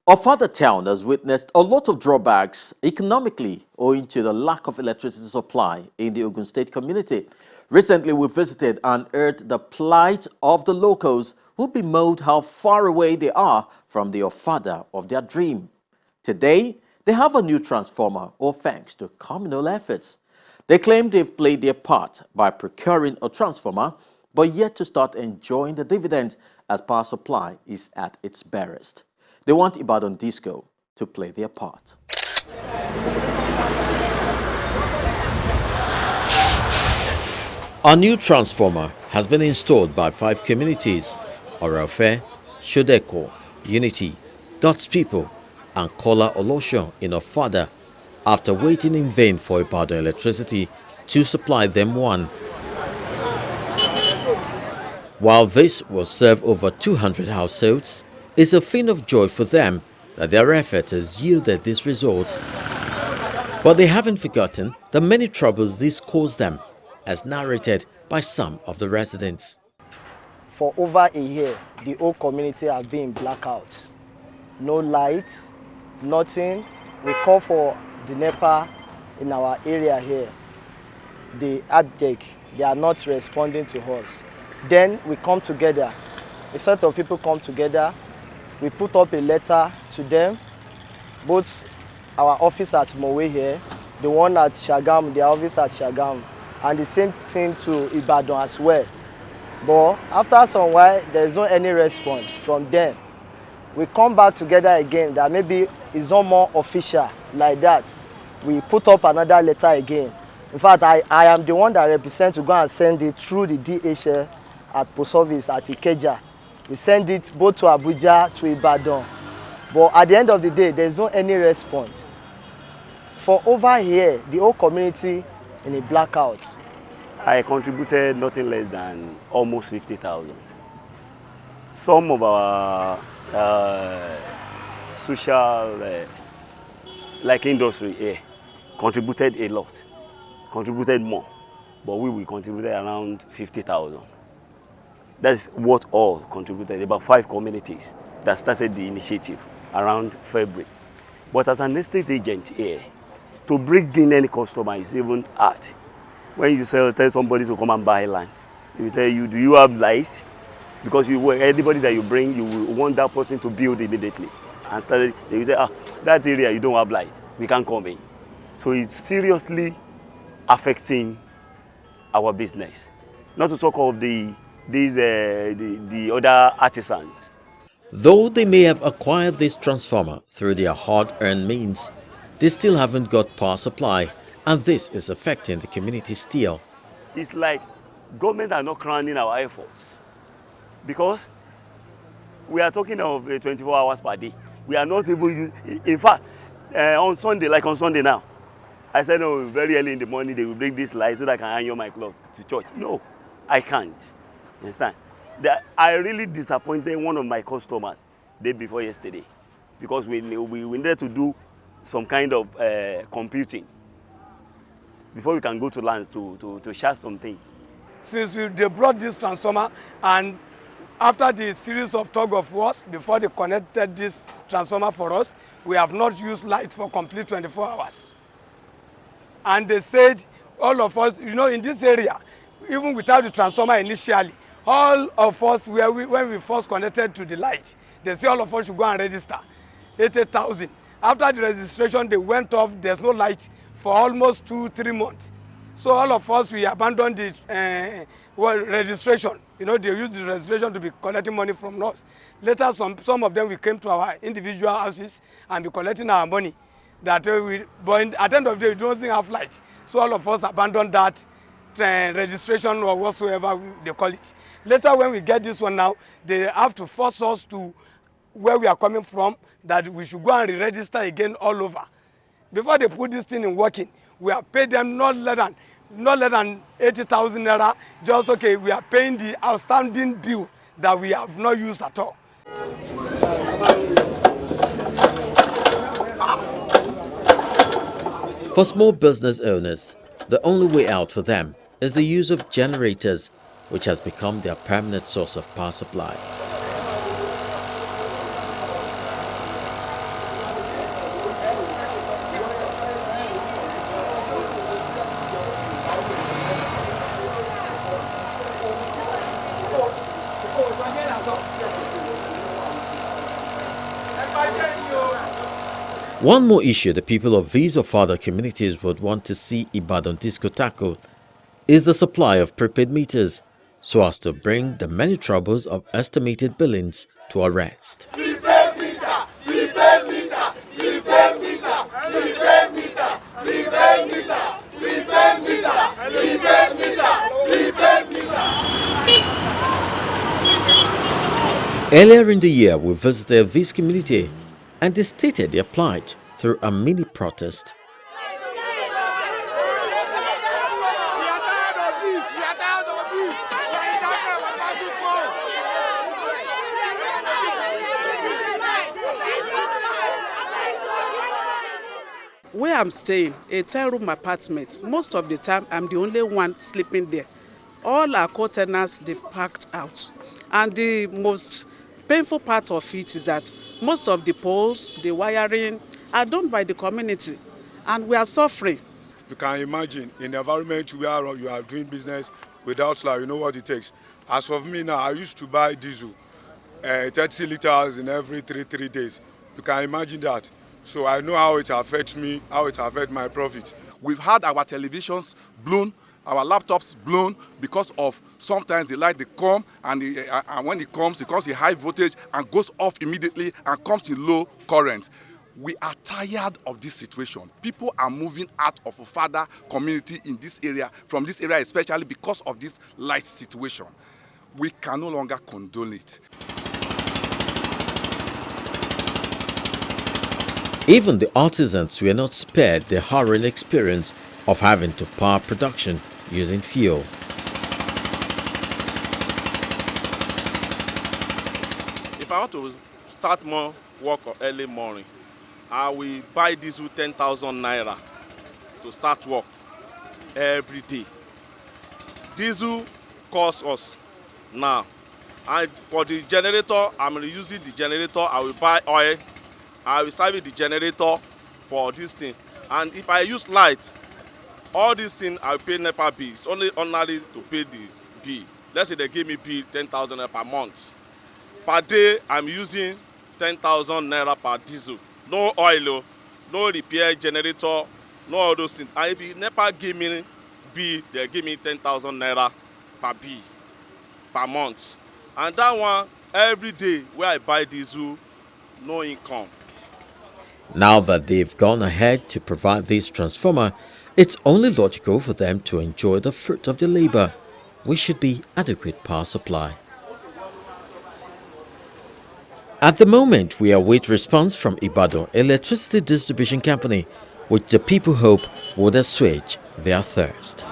Ofada town has witnessed a lot of drawbacks economically owing to the lack of electricity supply in the Ogun State community. Recently, we visited and heard the plight of the locals who bemoaned how far away they are from the Ofada of their dream. Today, they have a new transformer, all thanks to communal efforts. They claim they've played their part by procuring a transformer, but yet to start enjoying the dividends as power supply is at its barest. They want Ibadan Disco to play their part. A new transformer has been installed by 5 communities: Oraofe, Shodeko, Unity, God's People, and Kola Olosho in Ofada after waiting in vain for Ibadan Electricity to supply them one. While this will serve over 200 households, it's a thing of joy for them that their effort has yielded this result. But they haven't forgotten the many troubles this caused them, as narrated by some of the residents. For over a year, the whole community has been in blackout. No light, nothing. We call for the NEPA in our area here. The uptake, they are not responding to us. Then we come together. A set of people come together. We put up a letter to them, both our office at Mowe here, the one at Shagam, the office at Shagam, and the same thing to Ibadan as well. But after some while, there is no any response from them. We come back together again that maybe it's not more official like that. We put up another letter again. In fact, I am the one that represents to go and send it through the DHL at post office at Ikeja. We send it both to Abuja, to Ibadan. But at the end of the day, there's no any response. For over here, the whole community in a blackout. I contributed nothing less than almost 50,000. Some of our social, like industry here, contributed a lot, contributed more. But we contributed around 50,000. That's what all contributed, about 5 communities that started the initiative around February. But as an estate agent here, to bring in any customer is even hard. When you tell somebody to come and buy land, you say, do you have lights? Because anybody that you bring, you want that person to build immediately. And started, you say, that area you don't have light, we can't come in. So it's seriously affecting our business. Not to talk of the other artisans. Though they may have acquired this transformer through their hard-earned means, they still haven't got power supply, and this is affecting the community still. It's like government are not crowning our efforts, because we are talking of 24 hours per day. We are not even, in fact, on Sunday, like on Sunday now, I said, no, very early in the morning they will bring this light so that I can iron my clothes to church. No, I can't. Understand? I really disappointed one of my customers day before yesterday, because we needed to do some kind of computing before we can go to lands to share some things. Since they brought this transformer, and after the series of tug of wars before they connected this transformer for us, we have not used light for complete 24 hours. And they said all of us, in this area, even without the transformer initially, all of us, when we first connected to the light, they say all of us should go and register, 80,000. After the registration, they went off, there's no light for almost 2-3 months. So all of us, we abandoned the registration. They used the registration to be collecting money from us. Later, some of them, we came to our individual houses and be collecting our money. But at the end of the day, we don't have light. So all of us abandoned that registration or whatsoever they call it. Later, when we get this one now, they have to force us to where we are coming from, that we should go and re-register again all over. Before they put this thing in working, we have paid them not less than 80,000 naira. Just okay, we are paying the outstanding bill that we have not used at all. For small business owners, the only way out for them is the use of generators, which has become their permanent source of power supply. One more issue the people of these Ofada communities would want to see Ibadan Disco tackle is the supply of prepaid meters, so as to bring the many troubles of estimated billings to a rest. Earlier in the year, we visited this community and they stated their plight through a mini protest. Where I'm staying, a 10-room apartment, most of the time I'm the only one sleeping there. All our co-tenants, they've packed out. And the most painful part of it is that most of the poles, the wiring, are done by the community, and we are suffering. You can imagine in the environment where you are doing business without light, you know what it takes. As of me now, I used to buy diesel, 30 liters in every three days. You can imagine that. So I know how it affects me, how it affects my profit. We've had our televisions blown, our laptops blown because of sometimes the light they come and when it comes in high voltage and goes off immediately and comes in low current. We are tired of this situation. People are moving out of Ofada community in this area, from this area especially because of this light situation. We can no longer condone it. Even the artisans were not spared the horrible experience of having to power production using fuel. If I want to start more work early morning, I will buy diesel 10,000 naira to start work every day. Diesel costs us now. And for the generator, I'm using the generator. I will buy oil. I will service the generator for this thing. And if I use light, all these things I will pay NEPA bill. It's only ordinary to pay the bill. Let's say they give me bill 10,000 naira per month. Per day, I'm using 10,000 naira per diesel. No oil, no repair generator, no all those things. And if NEPA give me bill, they give me 10,000 naira per bill per month. And that one, every day where I buy diesel, no income. Now that they've gone ahead to provide this transformer, it's only logical for them to enjoy the fruit of their labor, which should be adequate power supply. At the moment, we await response from Ibadan Electricity Distribution Company, which the people hope would assuage their thirst.